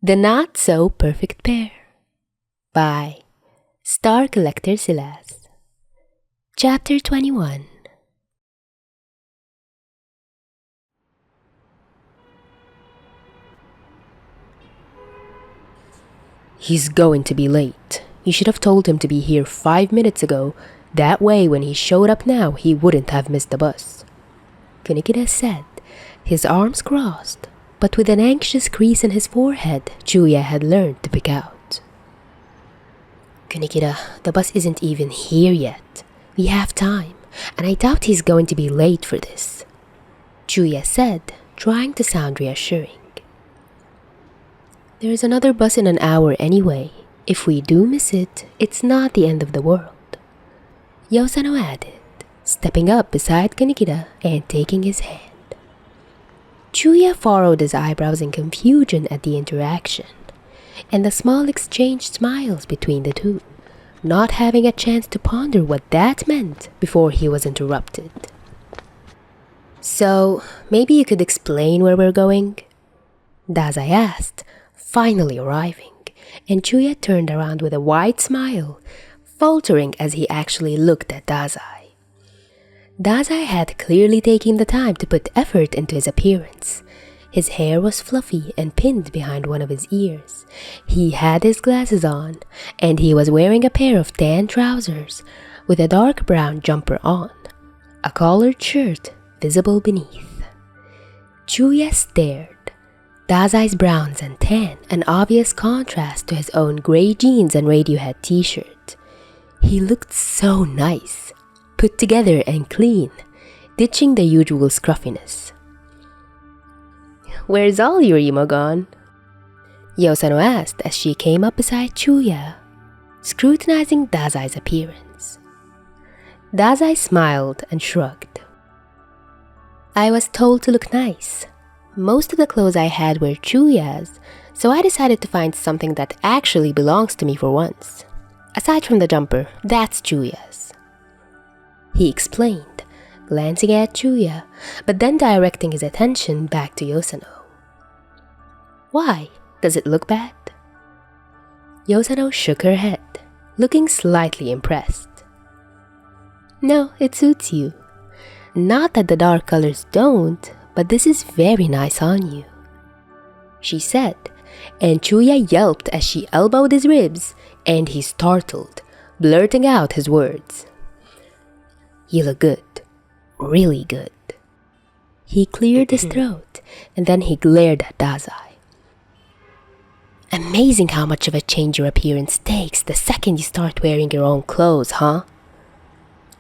The Not So Perfect Pair by starcollectorsilas. Chapter 21. He's going to be late. You should have told him to be here 5 minutes ago. That way when he showed up now, he wouldn't have missed the bus. Kunikida said, his arms crossed, but with an anxious crease in his forehead Chuya had learned to pick out. Kunikida, the bus isn't even here yet. We have time, and I doubt he's going to be late for this, Chuya said, trying to sound reassuring. There's another bus in an hour anyway. If we do miss it, it's not the end of the world, Yosano added, stepping up beside Kunikida and taking his hand. Chuya furrowed his eyebrows in confusion at the interaction, and the small exchanged smiles between the two, not having a chance to ponder what that meant before he was interrupted. So, maybe you could explain where we're going? Dazai asked, finally arriving, and Chuya turned around with a wide smile, faltering as he actually looked at Dazai. Dazai had clearly taken the time to put effort into his appearance. His hair was fluffy and pinned behind one of his ears. He had his glasses on, and he was wearing a pair of tan trousers with a dark brown jumper on, a collared shirt visible beneath. Chuya stared. Dazai's browns and tan, an obvious contrast to his own grey jeans and Radiohead t-shirt. He looked so nice, put together and clean, ditching the usual scruffiness. Where's all your emo gone? Yosano asked as she came up beside Chuya, scrutinizing Dazai's appearance. Dazai smiled and shrugged. I was told to look nice. Most of the clothes I had were Chuya's, so I decided to find something that actually belongs to me for once. Aside from the jumper, that's Chuya's, he explained, glancing at Chuya, but then directing his attention back to Yosano. Why? Does it look bad? Yosano shook her head, looking slightly impressed. No, it suits you. Not that the dark colors don't, but this is very nice on you, she said, and Chuya yelped as she elbowed his ribs, and he startled, blurting out his words. You look good. Really good. He cleared his throat, and then he glared at Dazai. Amazing how much of a change your appearance takes the second you start wearing your own clothes, huh?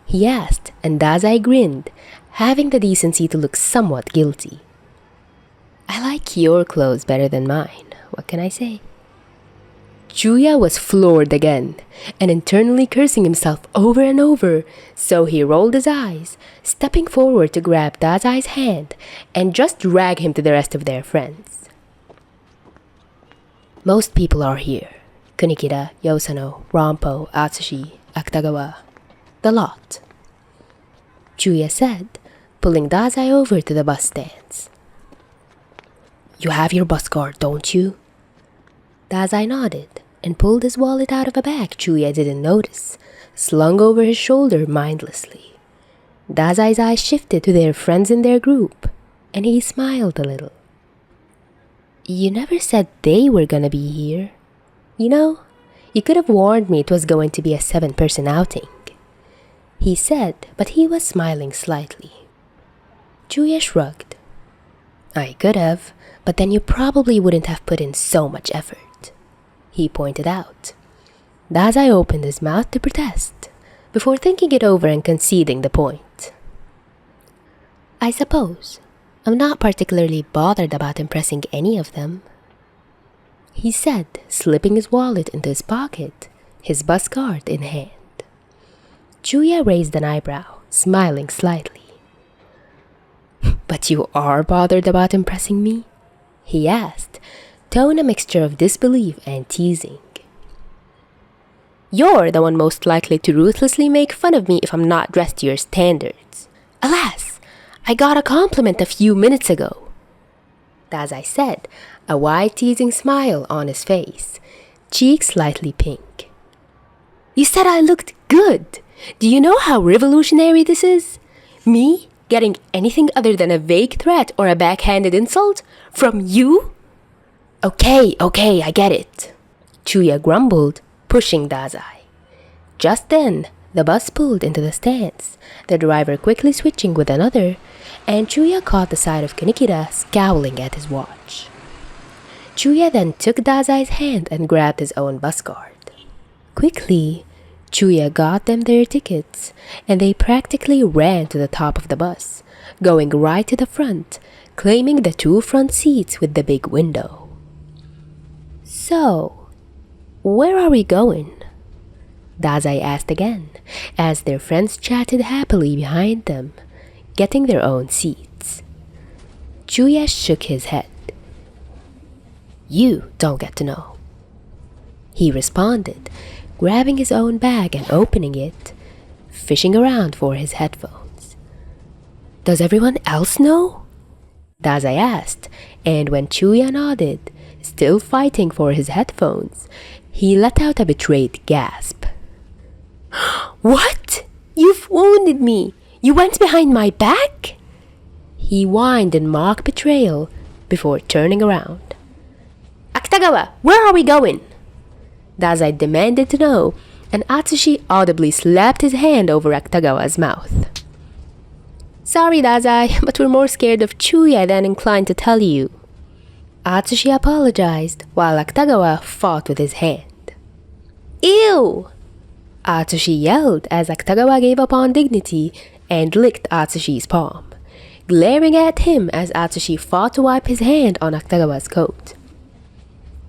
He asked, and Dazai grinned, having the decency to look somewhat guilty. I like your clothes better than mine. What can I say? Chuya was floored again, and internally cursing himself over and over, so he rolled his eyes, stepping forward to grab Dazai's hand and just drag him to the rest of their friends. Most people are here. Kunikida, Yosano, Rampo, Atsushi, Akutagawa. The lot, Chuya said, pulling Dazai over to the bus stands. You have your bus card, don't you? Dazai nodded and pulled his wallet out of a bag Chuya didn't notice, slung over his shoulder mindlessly. Dazai's eyes shifted to their friends in their group, and he smiled a little. You never said they were gonna be here. You know, you could have warned me it was going to be a 7-person outing, he said, but he was smiling slightly. Chuya shrugged. I could have, but then you probably wouldn't have put in so much effort, he pointed out. Dazai opened his mouth to protest, before thinking it over and conceding the point. I suppose. I'm not particularly bothered about impressing any of them, he said, slipping his wallet into his pocket, his bus card in hand. Chuya raised an eyebrow, smiling slightly. But you are bothered about impressing me? He asked, tone a mixture of disbelief and teasing. You're the one most likely to ruthlessly make fun of me if I'm not dressed to your standards. Alas, I got a compliment a few minutes ago. Dazai said, a wide teasing smile on his face, cheeks slightly pink. You said I looked good. Do you know how revolutionary this is? Me getting anything other than a vague threat or a backhanded insult from you? Okay, I get it, Chuya grumbled, pushing Dazai. Just then, the bus pulled into the stands, the driver quickly switching with another, and Chuya caught the sight of Kunikira scowling at his watch. Chuya then took Dazai's hand and grabbed his own bus card. Quickly, Chuya got them their tickets, and they practically ran to the top of the bus, going right to the front, claiming the 2 front seats with the big window. So, where are we going? Dazai asked again, as their friends chatted happily behind them, getting their own seats. Chuya shook his head. You don't get to know, he responded, grabbing his own bag and opening it, fishing around for his headphones. Does everyone else know? Dazai asked, and when Chuya nodded, still fighting for his headphones, he let out a betrayed gasp. What? You've wounded me! You went behind my back? He whined in mock betrayal before turning around. Akutagawa, where are we going? Dazai demanded to know, and Atsushi audibly slapped his hand over Akutagawa's mouth. Sorry, Dazai, but we're more scared of Chuya than inclined to tell you. Atsushi apologized while Akutagawa fought with his hand. Ew! Atsushi yelled as Akutagawa gave up on dignity and licked Atsushi's palm, glaring at him as Atsushi fought to wipe his hand on Akutagawa's coat.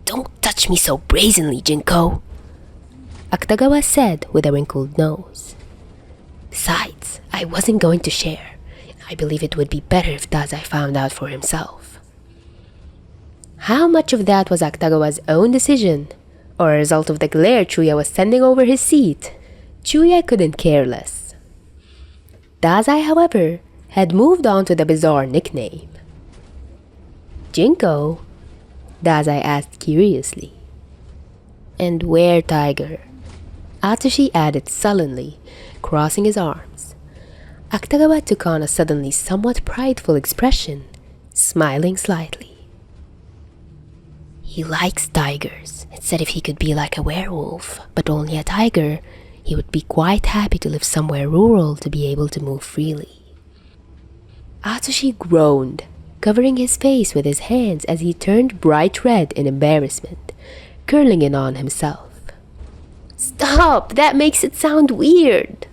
Don't touch me so brazenly, Jinko, Akutagawa said with a wrinkled nose. Besides, I wasn't going to share. I believe it would be better if Dazai found out for himself. How much of that was Akutagawa's own decision, or a result of the glare Chuya was sending over his seat, Chuya couldn't care less. Dazai, however, had moved on to the bizarre nickname. Jinko? Dazai asked curiously. And where, Tiger? Atsushi added sullenly, crossing his arms. Akutagawa took on a suddenly somewhat prideful expression, smiling slightly. He likes tigers and said if he could be like a werewolf, but only a tiger, he would be quite happy to live somewhere rural to be able to move freely. Atsushi groaned, covering his face with his hands as he turned bright red in embarrassment, curling in on himself. Stop! That makes it sound weird!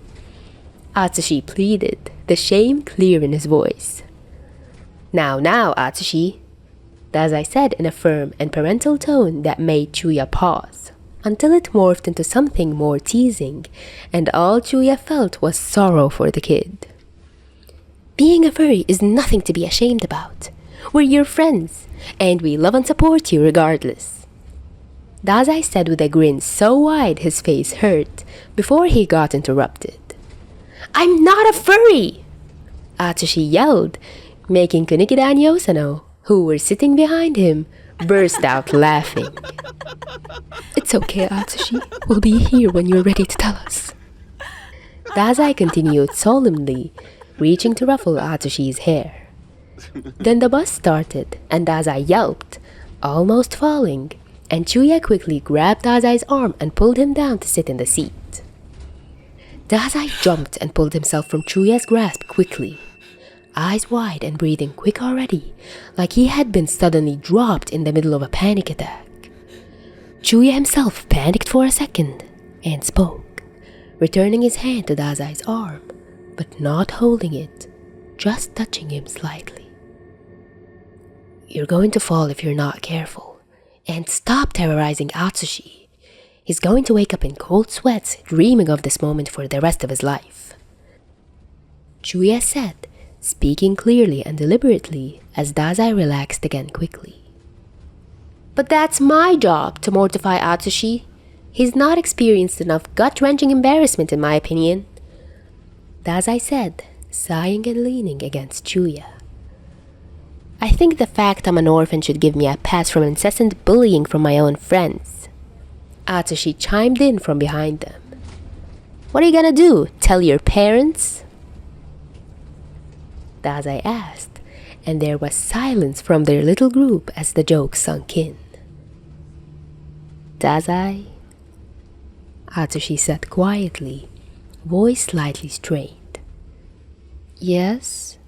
Atsushi pleaded, the shame clear in his voice. Now, Atsushi, Dazai said in a firm and parental tone that made Chuya pause, until it morphed into something more teasing, and all Chuya felt was sorrow for the kid. Being a furry is nothing to be ashamed about. We're your friends, and we love and support you regardless. Dazai said with a grin so wide his face hurt before he got interrupted. I'm not a furry! Atsushi yelled, making Kunikida and Yosano, who were sitting behind him, burst out laughing. It's okay, Atsushi. We'll be here when you're ready to tell us. Dazai continued solemnly, reaching to ruffle Atsushi's hair. Then the bus started, and Dazai yelped, almost falling, and Chuya quickly grabbed Dazai's arm and pulled him down to sit in the seat. Dazai jumped and pulled himself from Chuya's grasp quickly, eyes wide and breathing quick already, like he had been suddenly dropped in the middle of a panic attack. Chuya himself panicked for a second and spoke, returning his hand to Dazai's arm, but not holding it, just touching him slightly. You're going to fall if you're not careful, and stop terrorizing Atsushi. He's going to wake up in cold sweats, dreaming of this moment for the rest of his life. Chuya said, speaking clearly and deliberately as Dazai relaxed again quickly. But that's my job to mortify Atsushi. He's not experienced enough gut-wrenching embarrassment in my opinion, Dazai said, sighing and leaning against Chuya. I think the fact I'm an orphan should give me a pass from incessant bullying from my own friends. Atsushi chimed in from behind them. What are you gonna do? Tell your parents? Dazai asked, and there was silence from their little group as the joke sunk in. Dazai? Atsushi said quietly, voice slightly strained. Yes?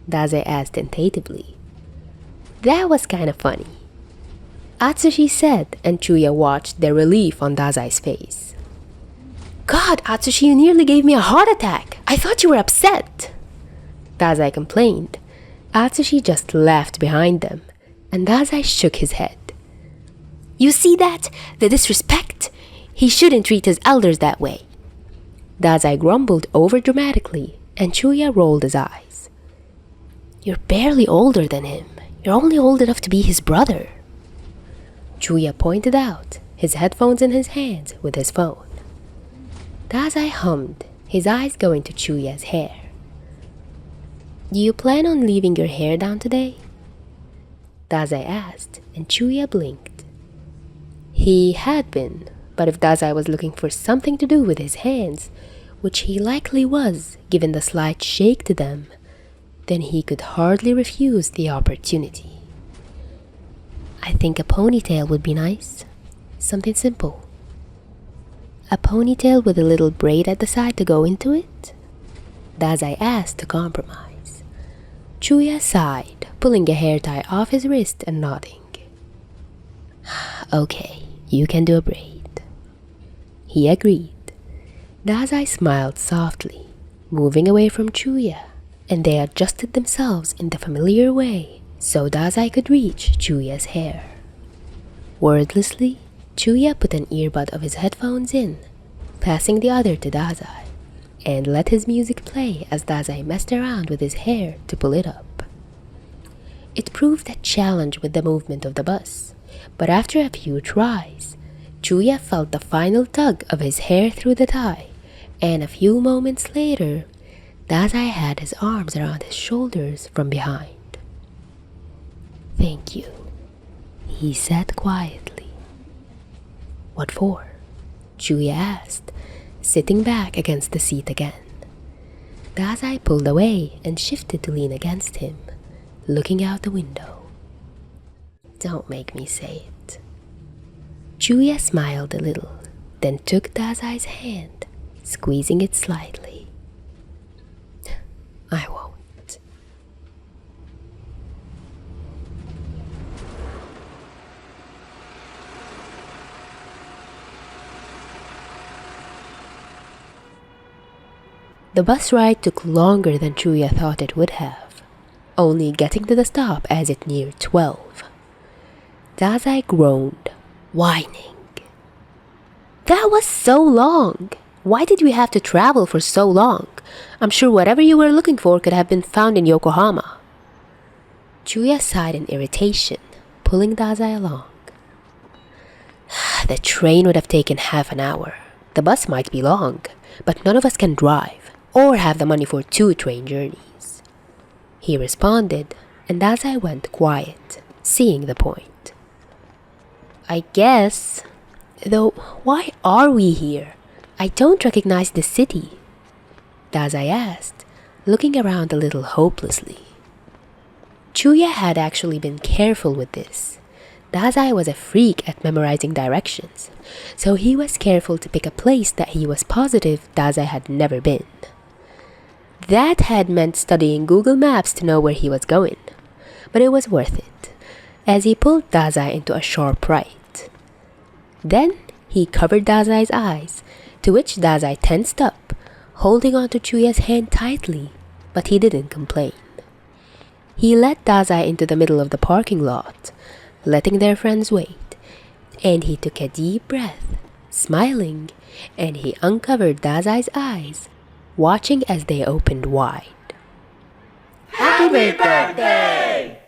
Dazai asked tentatively. That was kind of funny, Atsushi said, and Chuya watched their relief on Dazai's face. God, Atsushi, you nearly gave me a heart attack. I thought you were upset. Dazai complained. Atsushi just laughed behind them, and Dazai shook his head. You see that? The disrespect? He shouldn't treat his elders that way. Dazai grumbled overdramatically, and Chuya rolled his eyes. You're barely older than him. You're only old enough to be his brother. Chuya pointed out, his headphones in his hands with his phone. Dazai hummed, his eyes going to Chuya's hair. Do you plan on leaving your hair down today? Dazai asked, and Chuya blinked. He had been, but if Dazai was looking for something to do with his hands, which he likely was given the slight shake to them, then he could hardly refuse the opportunity. I think a ponytail would be nice. Something simple. A ponytail with a little braid at the side to go into it? Dazai asked to compromise. Chuya sighed, pulling a hair tie off his wrist and nodding. Okay, you can do a braid. He agreed. Dazai smiled softly, moving away from Chuya, and they adjusted themselves in the familiar way so Dazai could reach Chuya's hair. Wordlessly, Chuya put an earbud of his headphones in, passing the other to Dazai, and let his music play as Dazai messed around with his hair to pull it up. It proved a challenge with the movement of the bus, but after a few tries, Chuya felt the final tug of his hair through the tie, and a few moments later, Dazai had his arms around his shoulders from behind. Thank you, he said quietly. What for? Chuya asked, sitting back against the seat again. Dazai pulled away and shifted to lean against him, looking out the window. Don't make me say it. Chuya smiled a little, then took Dazai's hand, squeezing it slightly. I won't. The bus ride took longer than Chuya thought it would have, only getting to the stop as it neared 12. Dazai groaned, whining. That was so long! Why did we have to travel for so long? I'm sure whatever you were looking for could have been found in Yokohama. Chuya sighed in irritation, pulling Dazai along. The train would have taken half an hour. The bus might be long, but none of us can drive or have the money for 2 train journeys. He responded, and Dazai went quiet, seeing the point. I guess. Though, why are we here? I don't recognize the city. Dazai asked, looking around a little hopelessly. Chuya had actually been careful with this. Dazai was a freak at memorizing directions, so he was careful to pick a place that he was positive Dazai had never been. That had meant studying Google Maps to know where he was going, but it was worth it, as he pulled Dazai into a sharp right. Then he covered Dazai's eyes, to which Dazai tensed up, holding onto Chuya's hand tightly, but he didn't complain. He led Dazai into the middle of the parking lot, letting their friends wait, and he took a deep breath, smiling, and he uncovered Dazai's eyes, watching as they opened wide. Happy birthday!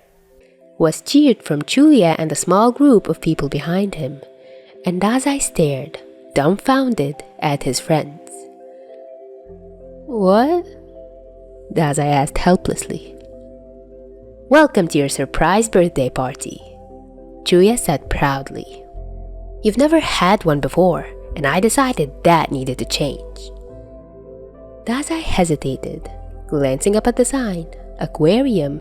Was cheered from Chuya and the small group of people behind him, and Dazai stared, dumbfounded, at his friends. What? Dazai asked helplessly. Welcome to your surprise birthday party, Julia said proudly. You've never had one before, and I decided that needed to change. Dazai hesitated, glancing up at the sign, aquarium,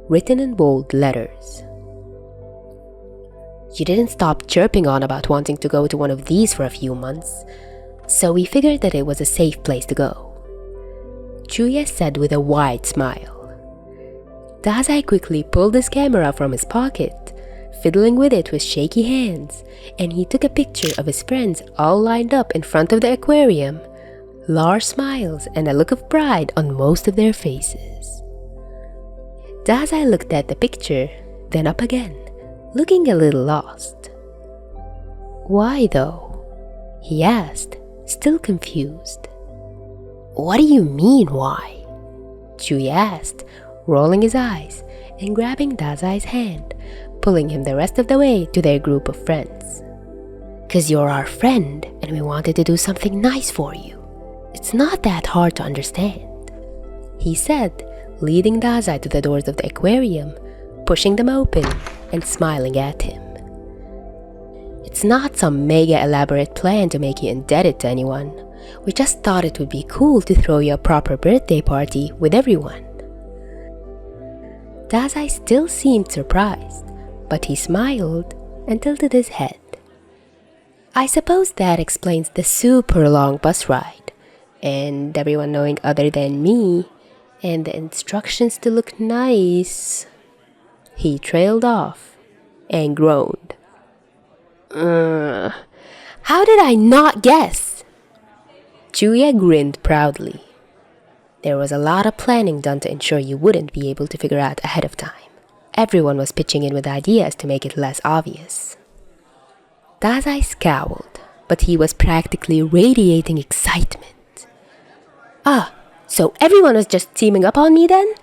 written in bold letters. You didn't stop chirping on about wanting to go to one of these for a few months, so we figured that it was a safe place to go, Julia said with a wide smile. Dazai quickly pulled his camera from his pocket, fiddling with it with shaky hands, and he took a picture of his friends all lined up in front of the aquarium, large smiles and a look of pride on most of their faces. Dazai looked at the picture, then up again, looking a little lost. Why though? He asked, still confused. What do you mean why? Julia asked, rolling his eyes and grabbing Dazai's hand, pulling him the rest of the way to their group of friends. 'Cause you're our friend and we wanted to do something nice for you. It's not that hard to understand, he said, leading Dazai to the doors of the aquarium, pushing them open and smiling at him. It's not some mega elaborate plan to make you indebted to anyone. We just thought it would be cool to throw you a proper birthday party with everyone. Dazai still seemed surprised, but he smiled and tilted his head. I suppose that explains the super long bus ride, and everyone knowing other than me, and the instructions to look nice. He trailed off and groaned. How did I not guess? Julia grinned proudly. There was a lot of planning done to ensure you wouldn't be able to figure out ahead of time. Everyone was pitching in with ideas to make it less obvious. Dazai scowled, but he was practically radiating excitement. So everyone was just teaming up on me then?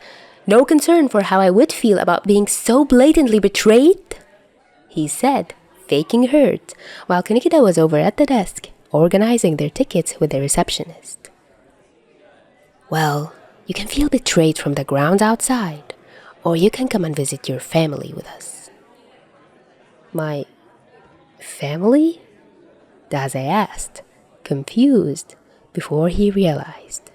No concern for how I would feel about being so blatantly betrayed? He said, faking hurt, while Kunikida was over at the desk, organizing their tickets with the receptionist. Well, you can feel betrayed from the grounds outside, or you can come and visit your family with us. My family? Dazai asked, confused, before he realized.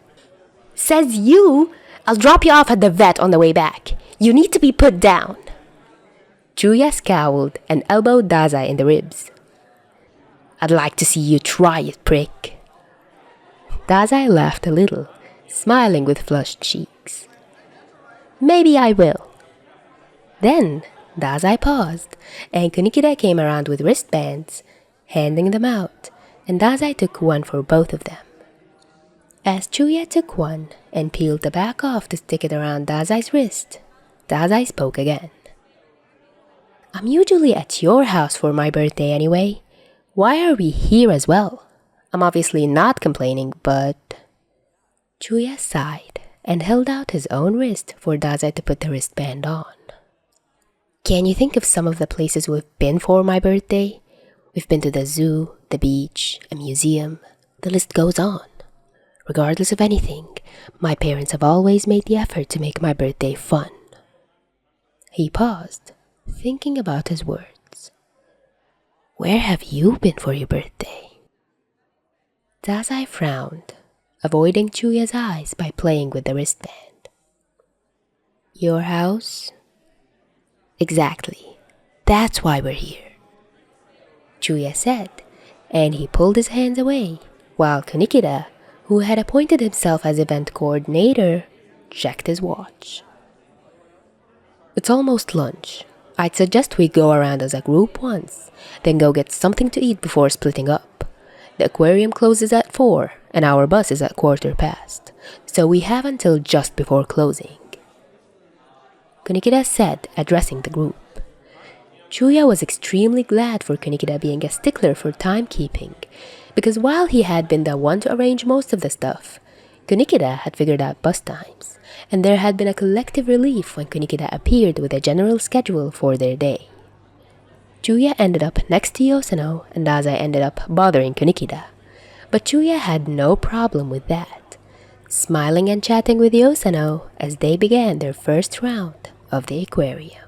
Says you! I'll drop you off at the vet on the way back. You need to be put down. Julia scowled and elbowed Dazai in the ribs. I'd like to see you try it, prick. Dazai laughed a little, smiling with flushed cheeks. Maybe I will. Then Dazai paused, and Kunikida came around with wristbands, handing them out, and Dazai took one for both of them. As Julia took one and peeled the back off to stick it around Dazai's wrist, Dazai spoke again. I'm usually at your house for my birthday anyway. Why are we here as well? I'm obviously not complaining, but... Julia sighed and held out his own wrist for Dazai to put the wristband on. Can you think of some of the places we've been for my birthday? We've been to the zoo, the beach, a museum. The list goes on. Regardless of anything, my parents have always made the effort to make my birthday fun. He paused, thinking about his words. Where have you been for your birthday? Dazai frowned, avoiding Julia's eyes by playing with the wristband. Your house? Exactly. That's why we're here, Julia said, and he pulled his hands away, while Kunikida, who had appointed himself as event coordinator, checked his watch. It's almost lunch. I'd suggest we go around as a group once, then go get something to eat before splitting up. The aquarium closes at 4, and our bus is at 15:15, so we have until just before closing, Kunikida said, addressing the group. Julia was extremely glad for Kunikida being a stickler for timekeeping, because while he had been the one to arrange most of the stuff, Kunikida had figured out bus times, and there had been a collective relief when Kunikida appeared with a general schedule for their day. Julia ended up next to Yosano, and Dazai ended up bothering Kunikida, but Julia had no problem with that, smiling and chatting with Yosano as they began their first round of the aquarium.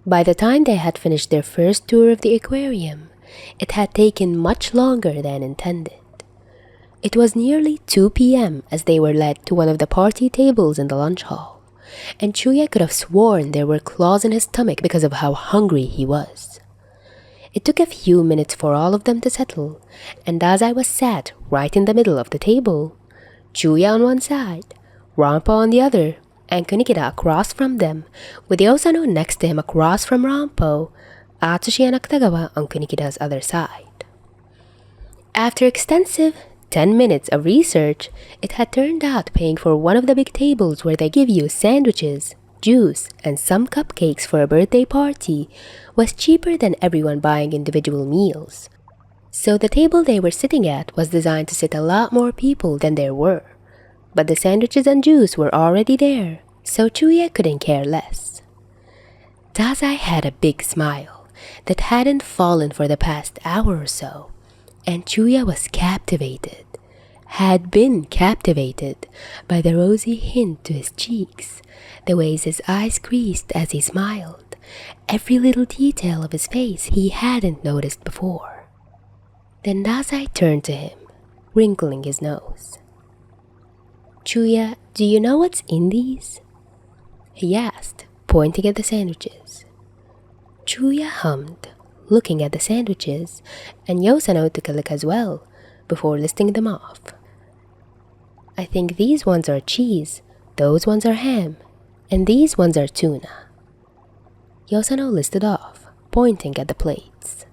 By the time they had finished their first tour of the aquarium, it had taken much longer than intended. It was nearly 2 p.m. as they were led to one of the party tables in the lunch hall, and Chuya could have sworn there were claws in his stomach because of how hungry he was. It took a few minutes for all of them to settle, and Dazai was sat right in the middle of the table, Chuya on one side, Rampa on the other, and Kunikida across from them, with Yosano next to him across from Rampo, Atsushi and Akutagawa on Kunikida's other side. After extensive 10 minutes of research, it had turned out paying for one of the big tables where they give you sandwiches, juice, and some cupcakes for a birthday party was cheaper than everyone buying individual meals. So the table they were sitting at was designed to sit a lot more people than there were. But the sandwiches and juice were already there, so Chuya couldn't care less. Dazai had a big smile that hadn't fallen for the past hour or so, and Chuya was captivated, had been captivated by the rosy hint to his cheeks, the ways his eyes creased as he smiled, every little detail of his face he hadn't noticed before. Then Dazai turned to him, wrinkling his nose. "Chuya, do you know what's in these?" he asked, pointing at the sandwiches. Chuya hummed, looking at the sandwiches, and Yosano took a look as well, before listing them off. "I think these ones are cheese, those ones are ham, and these ones are tuna." Yosano listed off, pointing at the plates.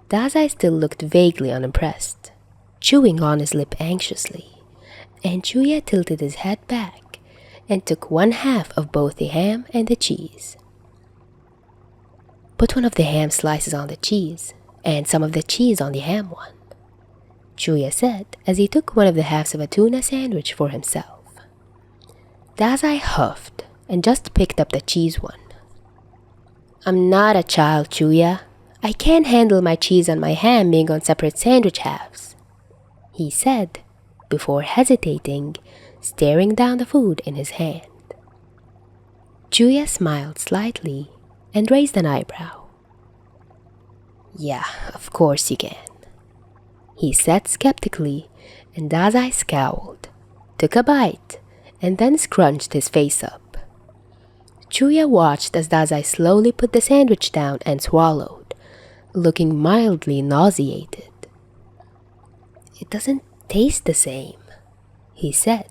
Dazai still looked vaguely unimpressed, chewing on his lip anxiously, and Chuya tilted his head back and took one half of both the ham and the cheese. "Put one of the ham slices on the cheese, and some of the cheese on the ham one," Chuya said as he took one of the halves of a tuna sandwich for himself. Dazai huffed and just picked up the cheese one. "I'm not a child, Chuya. I can't handle my cheese and my ham being on separate sandwich halves," he said, before hesitating, staring down the food in his hand. Chuya smiled slightly and raised an eyebrow. "Yeah, of course you can," he said skeptically, and Dazai scowled, took a bite, and then scrunched his face up. Chuya watched as Dazai slowly put the sandwich down and swallowed, looking mildly nauseated. "It doesn't taste the same," he said,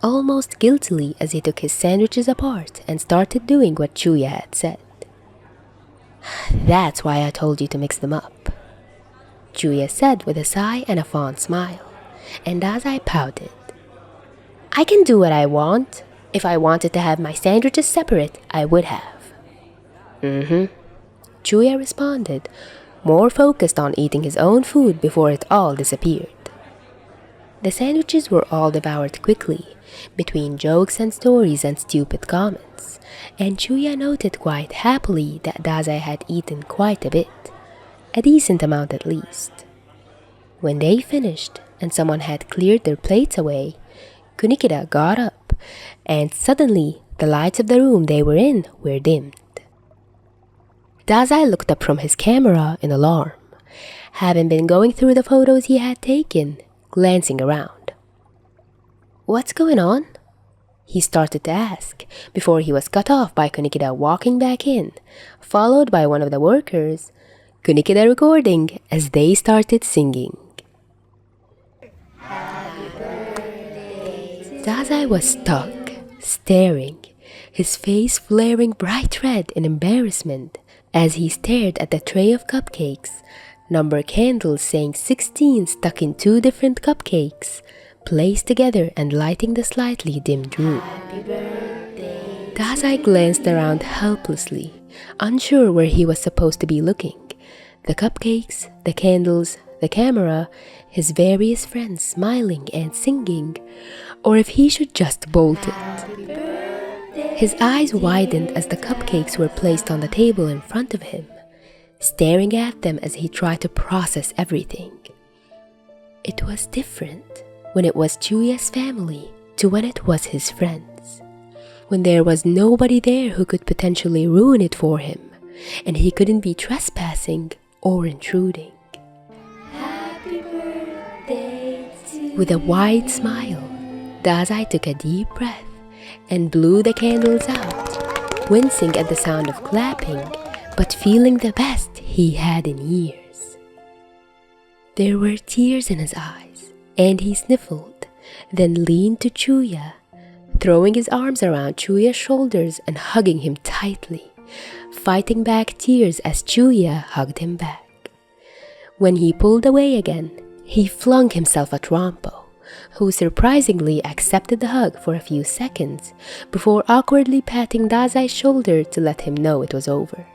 almost guiltily as he took his sandwiches apart and started doing what Chuya had said. "That's why I told you to mix them up," Chuya said with a sigh and a fond smile, and Dazai pouted. "I can do what I want. If I wanted to have my sandwiches separate, I would have." Chuya responded, more focused on eating his own food before it all disappeared. The sandwiches were all devoured quickly, between jokes and stories and stupid comments, and Chuya noted quite happily that Dazai had eaten quite a bit, a decent amount at least. When they finished and someone had cleared their plates away, Kunikida got up, and suddenly the lights of the room they were in were dimmed. Dazai looked up from his camera in alarm, having been going through the photos he had taken, glancing around. "What's going on?" he started to ask, before he was cut off by Kunikida walking back in, followed by one of the workers, Kunikida recording as they started singing. Dazai was stuck, staring, his face flaring bright red in embarrassment as he stared at the tray of cupcakes, number candles saying 16 stuck in 2 different cupcakes, placed together and lighting the slightly dimmed room. Dazai glanced around helplessly, unsure where he was supposed to be looking. The cupcakes, the candles, the camera, his various friends smiling and singing, or if he should just bolt it. His eyes widened as the cupcakes were placed on the table in front of him, staring at them as he tried to process everything. It was different when it was Chuya's family to when it was his friends, when there was nobody there who could potentially ruin it for him, and he couldn't be trespassing or intruding. Happy birthday to With a wide smile, Dazai took a deep breath and blew the candles out, wincing at the sound of clapping, but feeling the best he had in years. There were tears in his eyes, and he sniffled, then leaned to Chuya, throwing his arms around Chuya's shoulders and hugging him tightly, fighting back tears as Chuya hugged him back. When he pulled away again, he flung himself at Rampo, who surprisingly accepted the hug for a few seconds before awkwardly patting Dazai's shoulder to let him know it was over.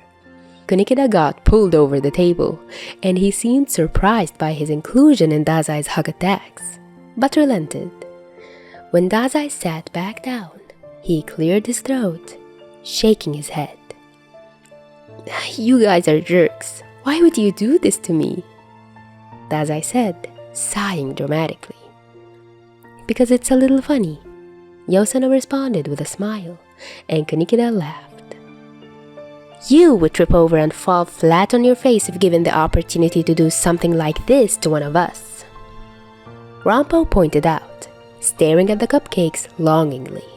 Kunikida got pulled over the table, and he seemed surprised by his inclusion in Dazai's hug attacks, but relented. When Dazai sat back down, he cleared his throat, shaking his head. "You guys are jerks. Why would you do this to me?" Dazai said, sighing dramatically. "Because it's a little funny," Yosano responded with a smile, and Kunikida laughed. "You would trip over and fall flat on your face if given the opportunity to do something like this to one of us," Rampo pointed out, staring at the cupcakes longingly.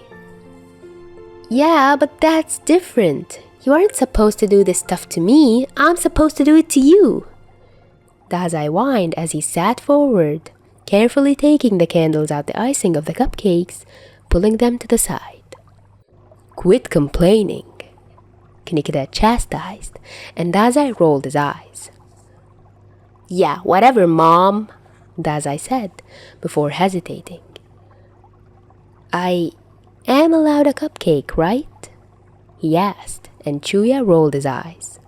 "Yeah, but that's different. You aren't supposed to do this stuff to me. I'm supposed to do it to you," Dazai whined as he sat forward, carefully taking the candles out the icing of the cupcakes, pulling them to the side. "Quit complaining," Kunikida chastised, and Dazai rolled his eyes. "Yeah, whatever, Mom," Dazai said, before hesitating. "I am allowed a cupcake, right?" he asked, and Chuya rolled his eyes.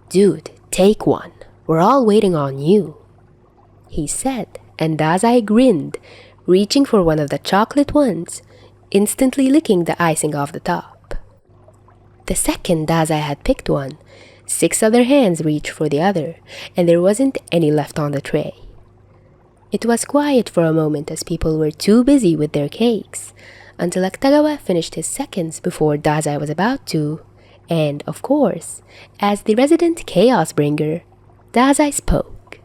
"Dude, take one. We're all waiting on you," he said, and Dazai grinned, reaching for one of the chocolate ones, instantly licking the icing off the top. The second Dazai had picked one, 6 other hands reached for the other, and there wasn't any left on the tray. It was quiet for a moment as people were too busy with their cakes, until Akutagawa finished his seconds before Dazai was about to, and, of course, as the resident chaos bringer, Dazai spoke.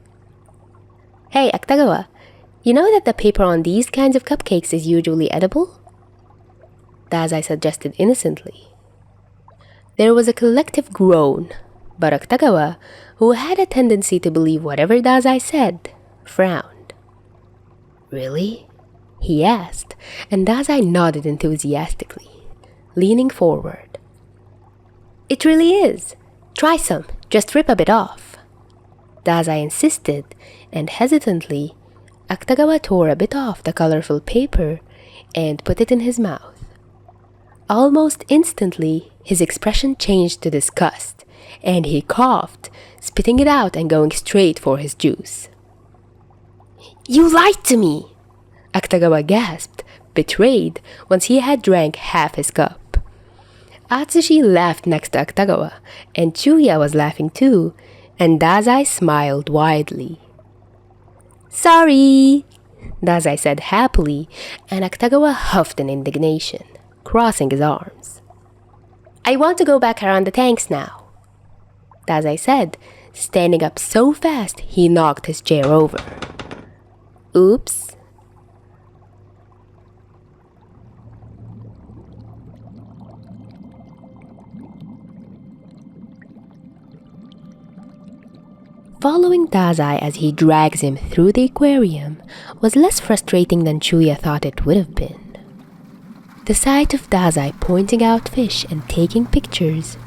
"Hey, Akutagawa, you know that the paper on these kinds of cupcakes is usually edible?" Dazai suggested innocently. There was a collective groan, but Akutagawa, who had a tendency to believe whatever Dazai said, frowned. "Really?" he asked, and Dazai nodded enthusiastically, leaning forward. "It really is. Try some, just rip a bit off," Dazai insisted, and hesitantly, Akutagawa tore a bit off the colorful paper and put it in his mouth. Almost instantly, his expression changed to disgust, and he coughed, spitting it out and going straight for his juice. "You lied to me!" Akutagawa gasped, betrayed, once he had drank half his cup. Atsushi laughed next to Akutagawa, and Chuya was laughing too, and Dazai smiled widely. "Sorry," Dazai said happily, and Akutagawa huffed in indignation, crossing his arms. "I want to go back around the tanks now," Dazai said, standing up so fast he knocked his chair over. "Oops." Following Dazai as he drags him through the aquarium was less frustrating than Chuya thought it would have been. The sight of Dazai pointing out fish and taking pictures,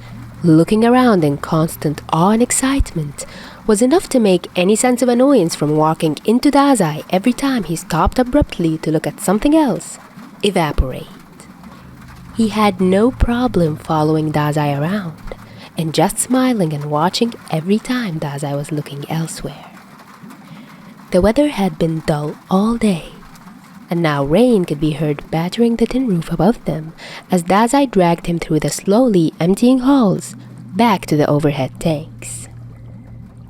looking around in constant awe and excitement, was enough to make any sense of annoyance from walking into Dazai every time he stopped abruptly to look at something else evaporate. He had no problem following Dazai around, and just smiling and watching every time Dazai was looking elsewhere. The weather had been dull all day, and now rain could be heard battering the tin roof above them as Dazai dragged him through the slowly emptying halls back to the overhead tanks.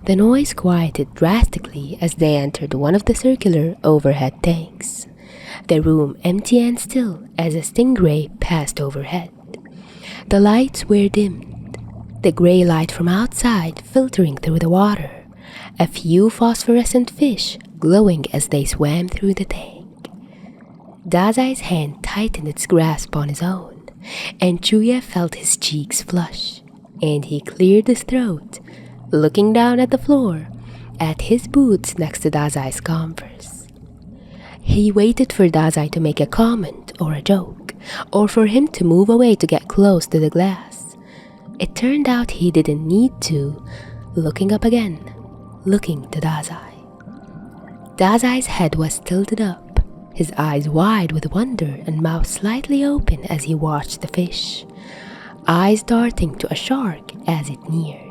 The noise quieted drastically as they entered one of the circular overhead tanks, the room empty and still as a stingray passed overhead. The lights were dimmed, the gray light from outside filtering through the water, a few phosphorescent fish glowing as they swam through the tank. Dazai's hand tightened its grasp on his own, and Chuya felt his cheeks flush, and he cleared his throat, looking down at the floor, at his boots next to Dazai's Converse. He waited for Dazai to make a comment or a joke, or for him to move away to get close to the glass. It turned out he didn't need to, looking up again, looking to Dazai. Dazai's head was tilted up, his eyes wide with wonder and mouth slightly open as he watched the fish, eyes darting to a shark as it neared.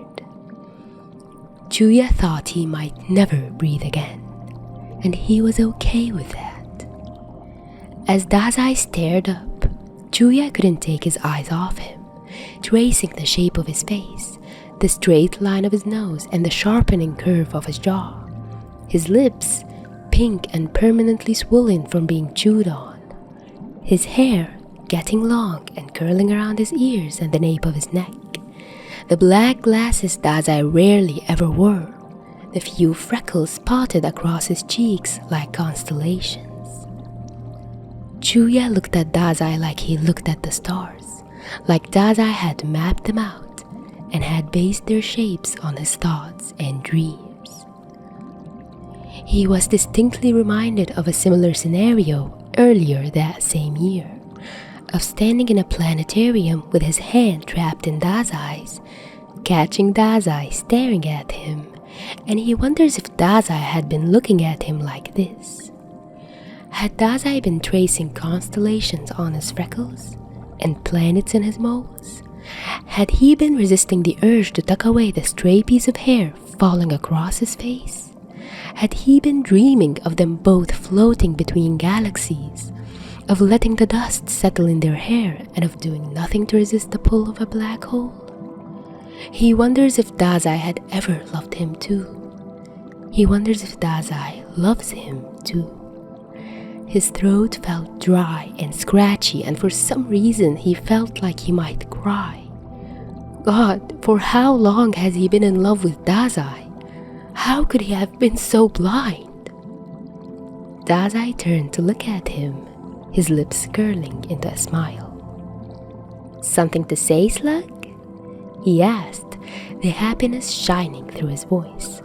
Chuya thought he might never breathe again, and he was okay with that. As Dazai stared up, Chuya couldn't take his eyes off him, tracing the shape of his face, the straight line of his nose, and the sharpening curve of his jaw. His lips, pink and permanently swollen from being chewed on. His hair, getting long and curling around his ears and the nape of his neck. The black glasses Dazai rarely ever wore, the few freckles spotted across his cheeks like constellations. Chuya looked at Dazai like he looked at the stars, like Dazai had mapped them out and had based their shapes on his thoughts and dreams. He was distinctly reminded of a similar scenario earlier that same year, of standing in a planetarium with his hand trapped in Dazai's, catching Dazai staring at him, and he wonders if Dazai had been looking at him like this. Had Dazai been tracing constellations on his freckles and planets in his moles? Had he been resisting the urge to tuck away the stray piece of hair falling across his face? Had he been dreaming of them both floating between galaxies, of letting the dust settle in their hair and of doing nothing to resist the pull of a black hole? He wonders if Dazai had ever loved him too. He wonders if Dazai loves him too. His throat felt dry and scratchy, and for some reason he felt like he might cry. God, for how long has he been in love with Dazai? How could he have been so blind? Dazai turned to look at him, his lips curling into a smile. "Something to say, Slug?" he asked, the happiness shining through his voice.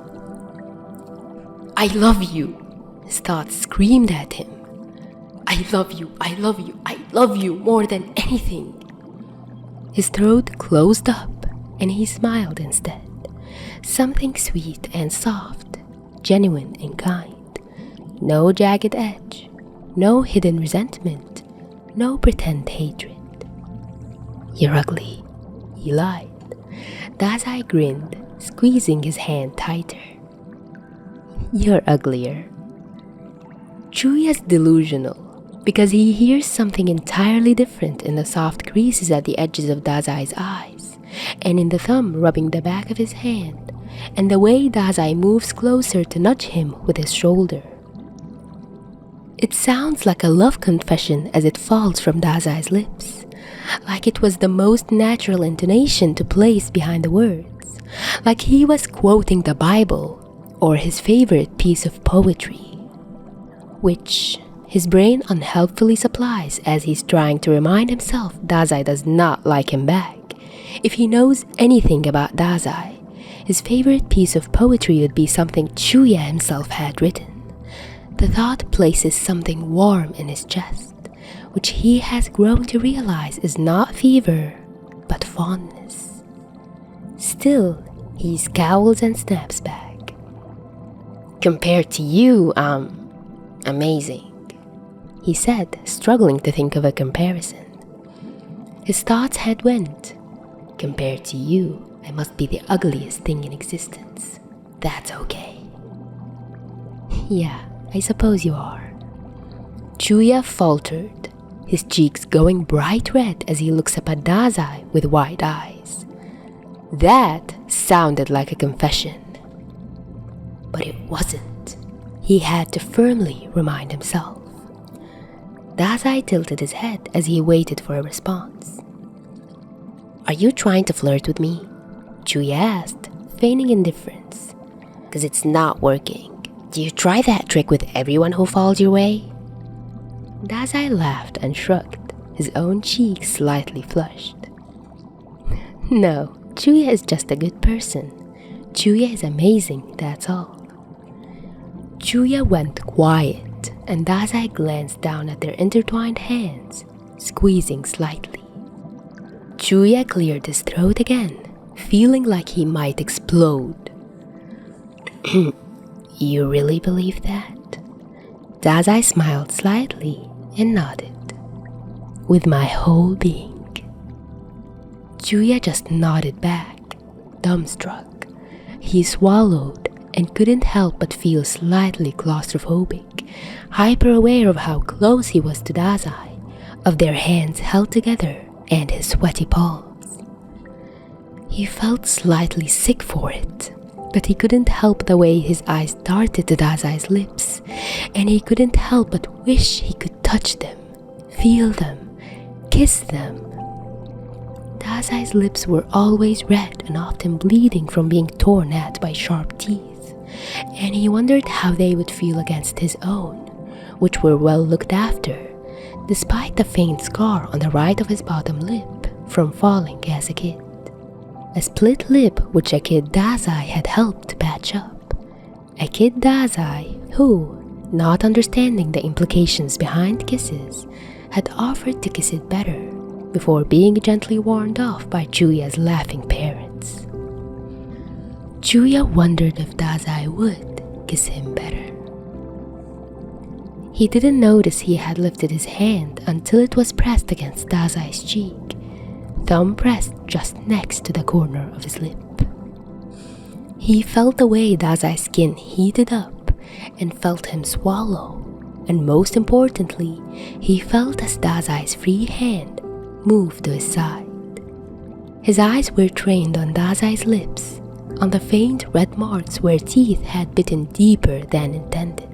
"I love you," his thoughts screamed at him. "I love you, I love you, I love you more than anything." His throat closed up and he smiled instead. Something sweet and soft, genuine and kind. No jagged edge, no hidden resentment, no pretend hatred. "You're ugly," he lied. Dazai grinned, squeezing his hand tighter. "You're uglier." Chuya's delusional, because he hears something entirely different in the soft creases at the edges of Dazai's eyes, and in the thumb rubbing the back of his hand, and the way Dazai moves closer to nudge him with his shoulder. It sounds like a love confession as it falls from Dazai's lips, like it was the most natural intonation to place behind the words, like he was quoting the Bible or his favorite piece of poetry, which his brain unhelpfully supplies as he's trying to remind himself Dazai does not like him back. If he knows anything about Dazai, his favorite piece of poetry would be something Chuya himself had written. The thought places something warm in his chest, which he has grown to realize is not fever, but fondness. Still, he scowls and snaps back. "Compared to you, I'm amazing," he said, struggling to think of a comparison. His thoughts had went, "Compared to you, I must be the ugliest thing in existence. That's okay." "Yeah, I suppose you are." Chuya faltered, his cheeks going bright red as he looks up at Dazai with wide eyes. That sounded like a confession. But it wasn't. He had to firmly remind himself. Dazai tilted his head as he waited for a response. "Are you trying to flirt with me?" Chuya asked, feigning indifference. "'Cause it's not working. Do you try that trick with everyone who falls your way?" Dazai laughed and shrugged, his own cheeks slightly flushed. "No, Chuya is just a good person. Chuya is amazing, that's all." Chuya went quiet, and Dazai glanced down at their intertwined hands, squeezing slightly. Chuya cleared his throat again, feeling like he might explode. "You really believe that?" Dazai smiled slightly and nodded. "With my whole being." Chuya just nodded back, dumbstruck. He swallowed and couldn't help but feel slightly claustrophobic, hyper-aware of how close he was to Dazai, of their hands held together and his sweaty palms. He felt slightly sick for it, but he couldn't help the way his eyes darted to Dazai's lips, and he couldn't help but wish he could touch them, feel them, kiss them. Dazai's lips were always red and often bleeding from being torn at by sharp teeth, and he wondered how they would feel against his own, which were well looked after, despite the faint scar on the right of his bottom lip from falling as a kid. A split lip which a kid Dazai had helped patch up. A kid Dazai who, not understanding the implications behind kisses, had offered to kiss it better before being gently warned off by Chuya's laughing parents. Chuya wondered if Dazai would kiss him better. He didn't notice he had lifted his hand until it was pressed against Dazai's cheek, thumb pressed just next to the corner of his lip. He felt the way Dazai's skin heated up and felt him swallow, and most importantly, he felt as Dazai's free hand moved to his side. His eyes were trained on Dazai's lips, on the faint red marks where teeth had bitten deeper than intended.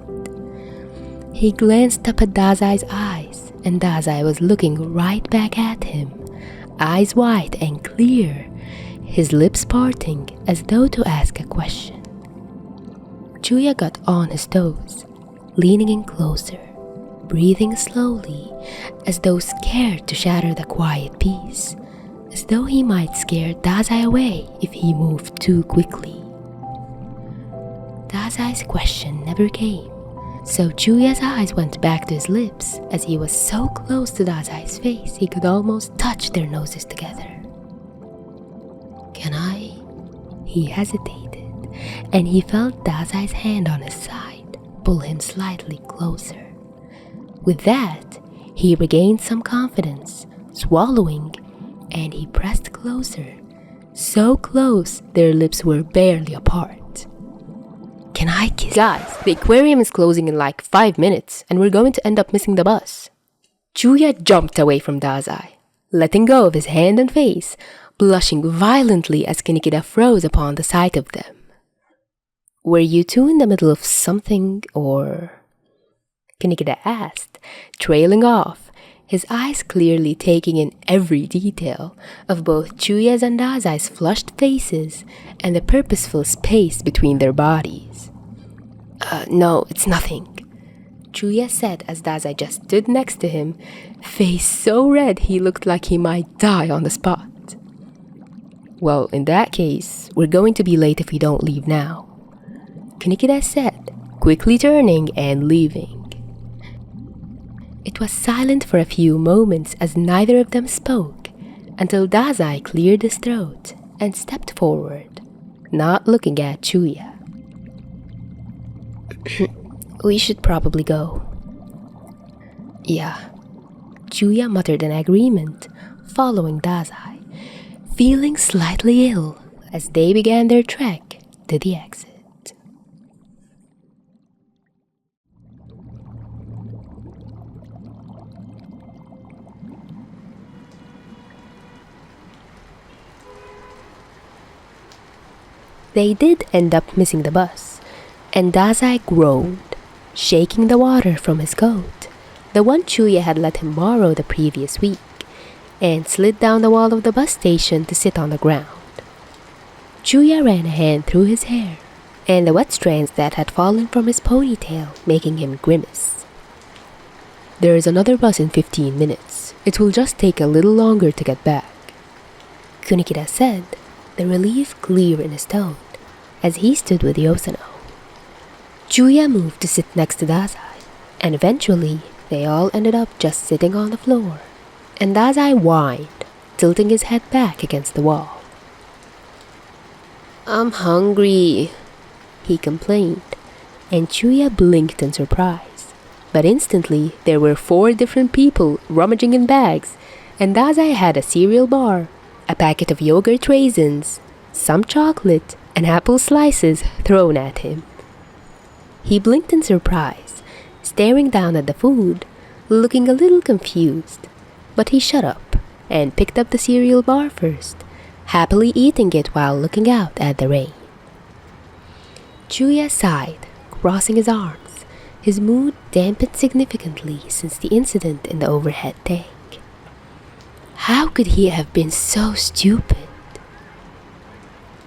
He glanced up at Dazai's eyes, and Dazai was looking right back at him, eyes wide and clear, his lips parting as though to ask a question. Chuya got on his toes, leaning in closer, breathing slowly, as though scared to shatter the quiet peace, as though he might scare Dazai away if he moved too quickly. Dazai's question never came, so Chuya's eyes went back to his lips as he was so close to Dazai's face he could almost touch their noses together. "Can I?" He hesitated, and he felt Dazai's hand on his side pull him slightly closer. With that, he regained some confidence, swallowing, and he pressed closer, so close their lips were barely apart. "Can I kiss?" "Guys, the aquarium is closing in like 5 minutes, and we're going to end up missing the bus." Chuya jumped away from Dazai, letting go of his hand and face, blushing violently as Kinikida froze upon the sight of them. "Were you two in the middle of something, or?" Kinikida asked, trailing off, his eyes clearly taking in every detail of both Chuya's and Dazai's flushed faces and the purposeful space between their bodies. No, it's nothing," Chuya said as Dazai just stood next to him, face so red he looked like he might die on the spot. "Well, in that case, we're going to be late if we don't leave now," Kinikida said, quickly turning and leaving. It was silent for a few moments as neither of them spoke, until Dazai cleared his throat and stepped forward, not looking at Chuya. "We should probably go." "Yeah," Chuya muttered an agreement, following Dazai, feeling slightly ill as they began their trek to the exit. They did end up missing the bus, and Dazai groaned, shaking the water from his coat, the one Chuya had let him borrow the previous week, and slid down the wall of the bus station to sit on the ground. Chuya ran a hand through his hair, and the wet strands that had fallen from his ponytail making him grimace. "There is another bus in 15 minutes. It will just take a little longer to get back," Kunikida said, the relief clear in his tone, as he stood with Yosano. Chuya moved to sit next to Dazai, and eventually they all ended up just sitting on the floor, and Dazai whined, tilting his head back against the wall. "I'm hungry," he complained, and Chuya blinked in surprise. But instantly there were 4 different people rummaging in bags, and Dazai had a cereal bar, a packet of yogurt raisins, some chocolate, and apple slices thrown at him. He blinked in surprise, staring down at the food, looking a little confused, but he shut up and picked up the cereal bar first, happily eating it while looking out at the rain. Chuya sighed, crossing his arms, his mood dampened significantly since the incident in the overhead tank. How could he have been so stupid?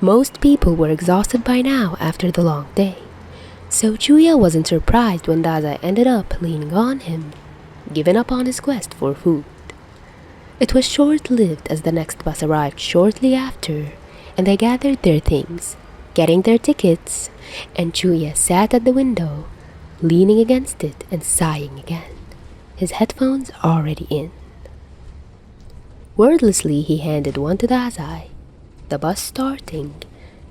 Most people were exhausted by now after the long day, so Chuya wasn't surprised when Dazai ended up leaning on him, giving up on his quest for food. It was short-lived as the next bus arrived shortly after, and they gathered their things, getting their tickets, and Chuya sat at the window, leaning against it and sighing again, his headphones already in. Wordlessly he handed one to Dazai, the bus starting,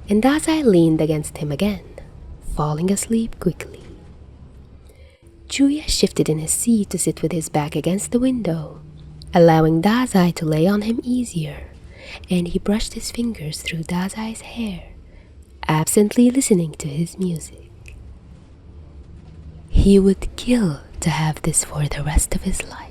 and Dazai leaned against him again, falling asleep quickly. Chuya shifted in his seat to sit with his back against the window, allowing Dazai to lay on him easier, and he brushed his fingers through Dazai's hair, absently listening to his music. He would kill to have this for the rest of his life.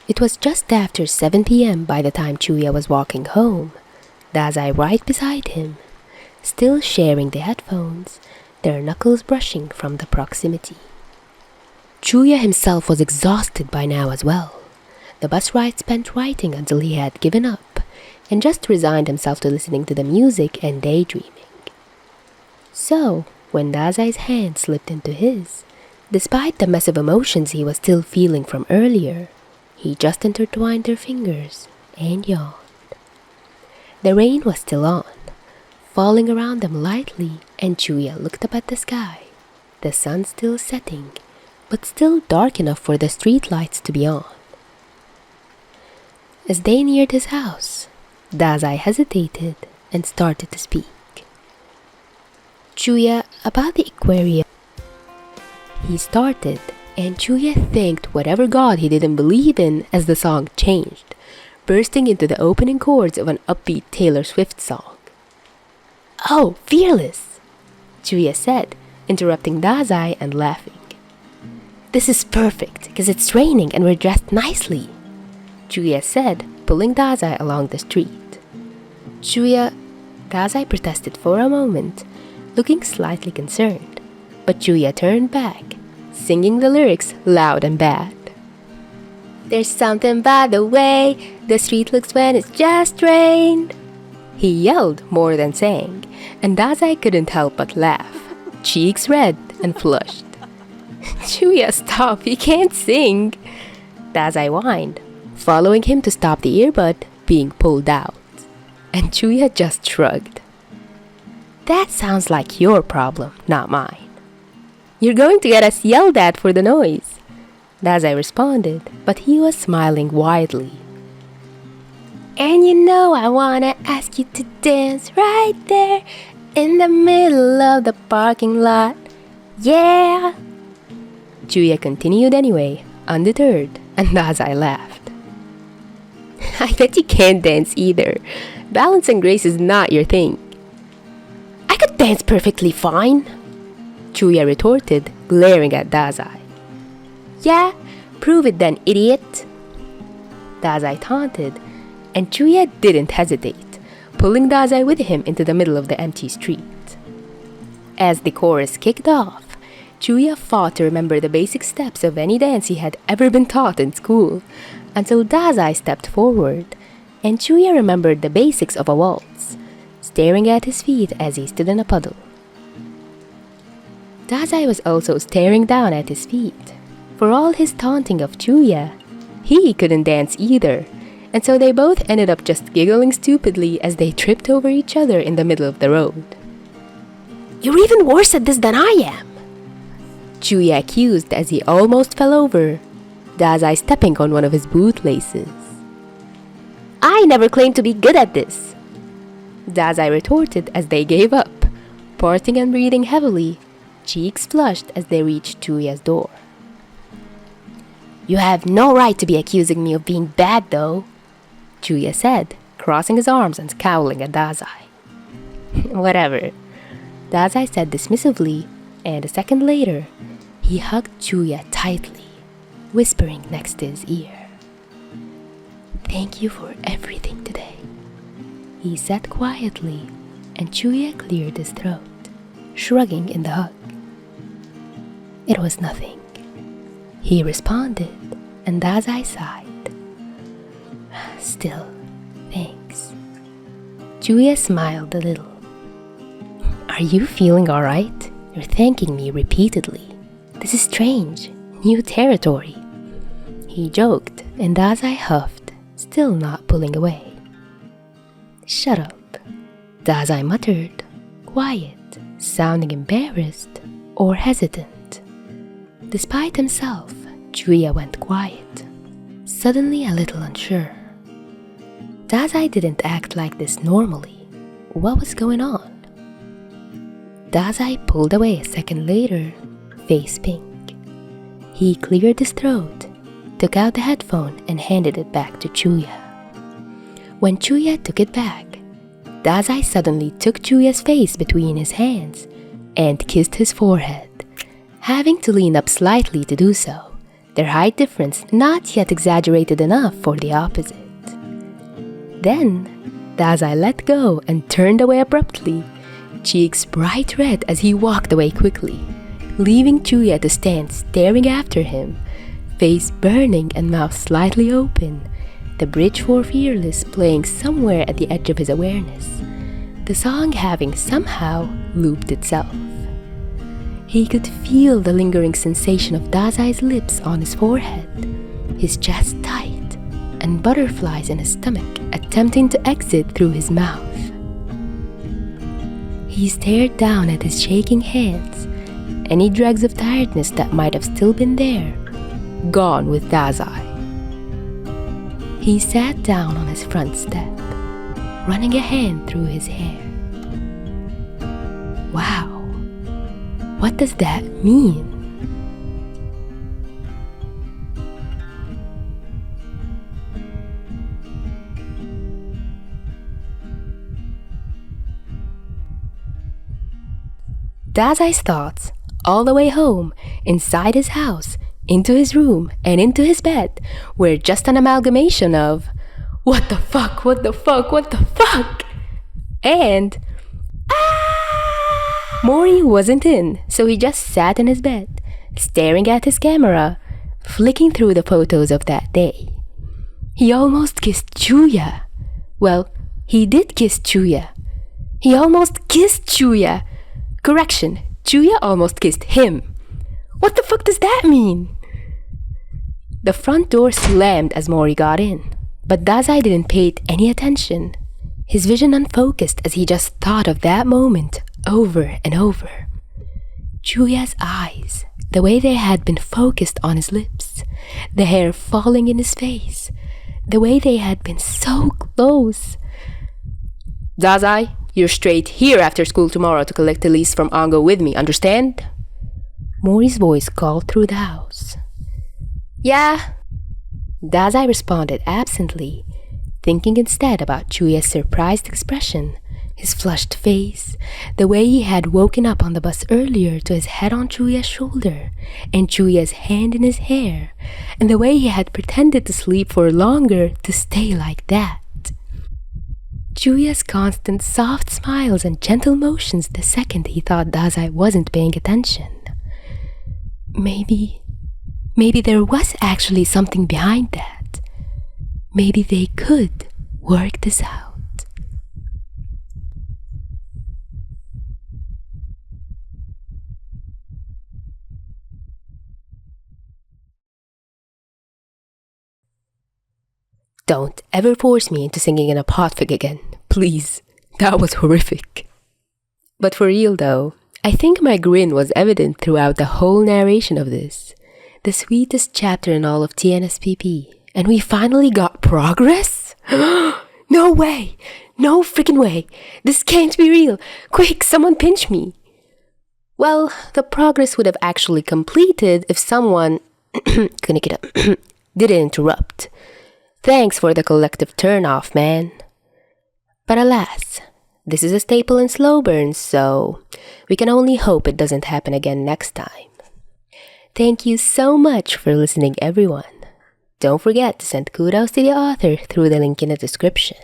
It was just after 7 p.m. by the time Chuya was walking home, Dazai right beside him, still sharing the headphones, their knuckles brushing from the proximity. Chuya himself was exhausted by now as well. The bus ride spent writing until he had given up, and just resigned himself to listening to the music and daydreaming. So, when Dazai's hand slipped into his, despite the mess of emotions he was still feeling from earlier, he just intertwined their fingers and yawned. The rain was still on, falling around them lightly, and Chuya looked up at the sky, the sun still setting, but still dark enough for the street lights to be on. As they neared his house, Dazai hesitated and started to speak. "Chuya, about the aquarium," he started, and Chuya thanked whatever god he didn't believe in as the song changed, bursting into the opening chords of an upbeat Taylor Swift song. "Oh, Fearless!" Chuya said, interrupting Dazai and laughing. "This is perfect, because it's raining and we're dressed nicely," Chuya said, pulling Dazai along the street. "Chuya," Dazai protested for a moment, looking slightly concerned, but Chuya turned back, singing the lyrics loud and bad. "There's something by the way the street looks when it's just rained," he yelled more than sang, and Dazai couldn't help but laugh, cheeks red and flushed. "Chuya, stop, you can't sing," Dazai whined, following him to stop the earbud being pulled out, and Chuya just shrugged. "That sounds like your problem, not mine. You're going to get us yelled at for the noise," Dazai responded, but he was smiling widely. "And you know I wanna ask you to dance right there in the middle of the parking lot. Yeah!" Chuya continued anyway, undeterred, and Dazai laughed. "I bet you can't dance either. Balance and grace is not your thing." dance perfectly fine, Chuya retorted, glaring at Dazai. Yeah, prove it then, idiot, Dazai taunted, and Chuya didn't hesitate, pulling Dazai with him into the middle of the empty street. As the chorus kicked off, Chuya fought to remember the basic steps of any dance he had ever been taught in school, until Dazai stepped forward, and Chuya remembered the basics of a waltz, staring at his feet as he stood in a puddle. Dazai was also staring down at his feet. For all his taunting of Chuya, he couldn't dance either, and so they both ended up just giggling stupidly as they tripped over each other in the middle of the road. You're even worse at this than I am, Chuya accused as he almost fell over, Dazai stepping on one of his bootlaces. I never claimed to be good at this, Dazai retorted as they gave up, parting and breathing heavily, cheeks flushed as they reached Chuya's door. You have no right to be accusing me of being bad, though, Chuya said, crossing his arms and scowling at Dazai. Whatever, Dazai said dismissively, and a second later, he hugged Chuya tightly, whispering next to his ear. Thank you for everything today, he said quietly, and Chuya cleared his throat, shrugging in the hug. It was nothing, he responded, and Dazai sighed. Still, thanks. Chuya smiled a little. Are you feeling alright? You're thanking me repeatedly. This is strange, new territory, he joked, and Dazai huffed, still not pulling away. Shut up, Dazai muttered, quiet, sounding embarrassed or hesitant. Despite himself, Chuya went quiet, suddenly a little unsure. Dazai didn't act like this normally. What was going on? Dazai pulled away a second later, face pink. He cleared his throat, took out the headphone and handed it back to Chuya. When Chuya took it back, Dazai suddenly took Chuya's face between his hands and kissed his forehead, having to lean up slightly to do so, their height difference not yet exaggerated enough for the opposite. Then, Dazai let go and turned away abruptly, cheeks bright red as he walked away quickly, leaving Chuya to stand staring after him, face burning and mouth slightly open, the bridge for Fearless playing somewhere at the edge of his awareness, the song having somehow looped itself. He could feel the lingering sensation of Dazai's lips on his forehead, his chest tight, and butterflies in his stomach attempting to exit through his mouth. He stared down at his shaking hands, any dregs of tiredness that might have still been there, gone with Dazai. He sat down on his front step, running a hand through his hair. Wow, what does that mean? Dazai's thoughts, all the way home, inside his house, into his room, and into his bed, were just an amalgamation of, what the fuck, what the fuck, what the fuck? And, Mori wasn't in, so he just sat in his bed, staring at his camera, flicking through the photos of that day. He almost kissed Chuya. Well, he did kiss Chuya. He almost kissed Chuya. Correction, Chuya almost kissed him. What the fuck does that mean? The front door slammed as Mori got in, but Dazai didn't pay any attention, his vision unfocused as he just thought of that moment over and over. Chuya's eyes, the way they had been focused on his lips, the hair falling in his face, the way they had been so close. Dazai, you're straight here after school tomorrow to collect the lease from Ango with me, understand? Mori's voice called through the house. Yeah, Dazai responded absently, thinking instead about Chuya's surprised expression, his flushed face, the way he had woken up on the bus earlier to his head on Julia's shoulder and Julia's hand in his hair, and the way he had pretended to sleep for longer to stay like that. Julia's constant soft smiles and gentle motions the second he thought Dazai wasn't paying attention. Maybe there was actually something behind that. Maybe they could work this out. Don't ever force me into singing in a Podfic again, please. That was horrific. But for real though, I think my grin was evident throughout the whole narration of this. The sweetest chapter in all of TNSPP. And we finally got progress? No way! No freaking way! This can't be real! Quick, someone pinch me! Well, the progress would have actually completed if someone didn't interrupt. Thanks for the collective turn-off, man. But alas, this is a staple in slow burns, so we can only hope it doesn't happen again next time. Thank you so much for listening, everyone. Don't forget to send kudos to the author through the link in the description.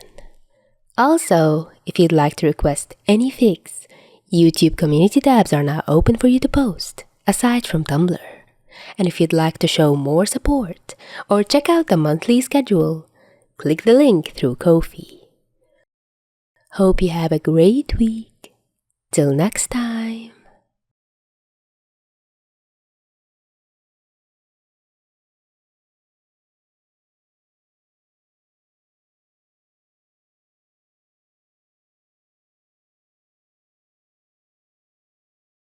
Also, if you'd like to request any fics, YouTube community tabs are now open for you to post, aside from Tumblr. And if you'd like to show more support or check out the monthly schedule, click the link through Ko-fi. Hope you have a great week. Till next time.